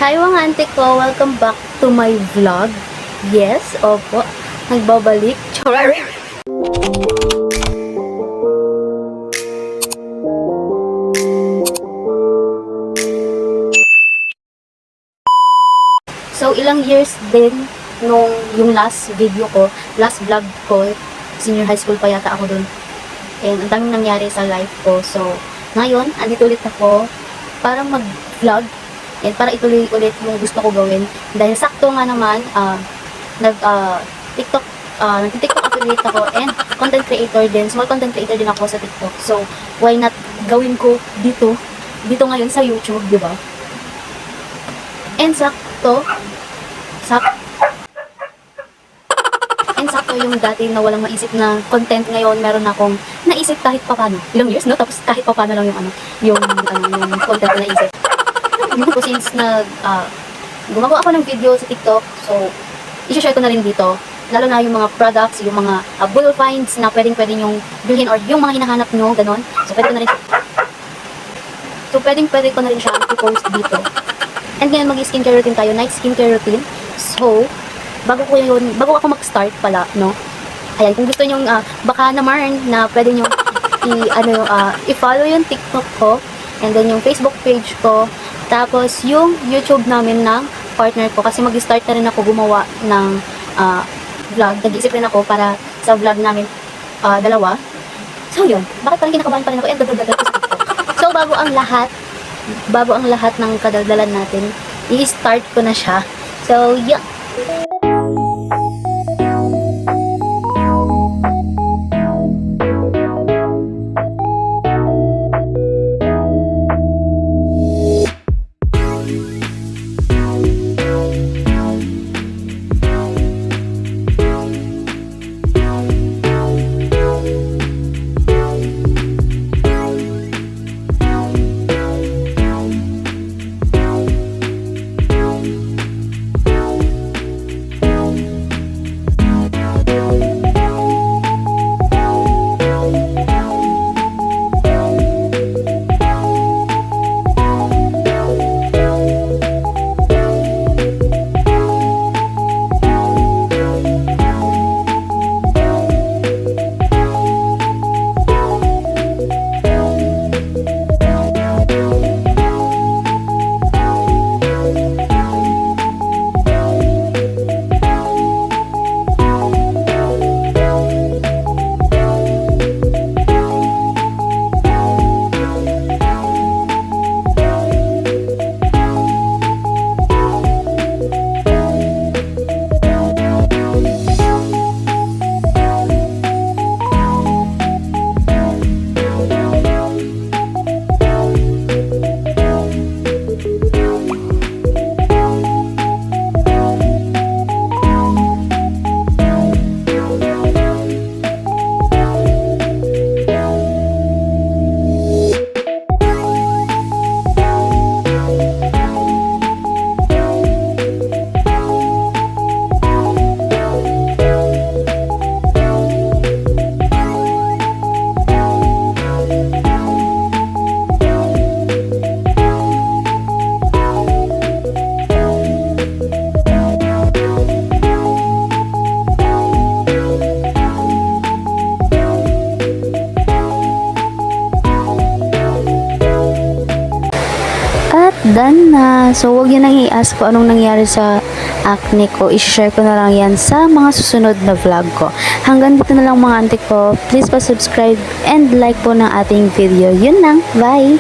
Hi mga auntie ko, welcome back to my vlog. Yes, opo, nagbabalik. Charar! So, ilang years din nung yung last video ko, last vlog ko, senior high school pa yata ako dun. And ang daming nangyari sa life ko. So, ngayon, andito ulit ako para mag-vlog. And para ituloy ulit yung gusto ko gawin. Dahil sakto nga naman, TikTok, nag-TikTok affiliate ako and content creator din. Small content creator din ako sa TikTok. So, why not gawin ko dito ngayon sa YouTube, di ba? And sakto yung dati na walang maisip na content, ngayon meron akong naisip kahit paano. Ilang years, no? Tapos kahit paano lang yung content na naisip. Since gumagawa ako ng video sa TikTok, so i-share ko na rin dito. Lalo na yung mga products, yung mga bull finds na pwedeng yung bilhin or yung mga hinahanap nyo, ganon. So pwede ko na rin siya i-post dito. And ngayon mag-skincare routine tayo, night skincare routine. So, bago ako mag-start pala, no? Ayan, kung gusto nyo baka naman na pwede nyo i-follow yung TikTok ko, and then yung Facebook page ko, tapos yung YouTube namin ng partner ko, kasi mag-start na rin ako gumawa ng vlog. Nag-iisip rin ako para sa vlog namin dalawa. So yun, bakit parang kinakabahan pa rin ako and dadaldal ko sa TikTok. So bago ang lahat ng kadaldalan natin, i-start ko na siya. So yeah. Done na. So, huwag yun nang i-ask ko anong nangyari sa acne ko. I-share ko na lang yan sa mga susunod na vlog ko. Hanggang dito na lang mga auntie ko. Please pa-subscribe and like po ng ating video. Yun lang. Bye!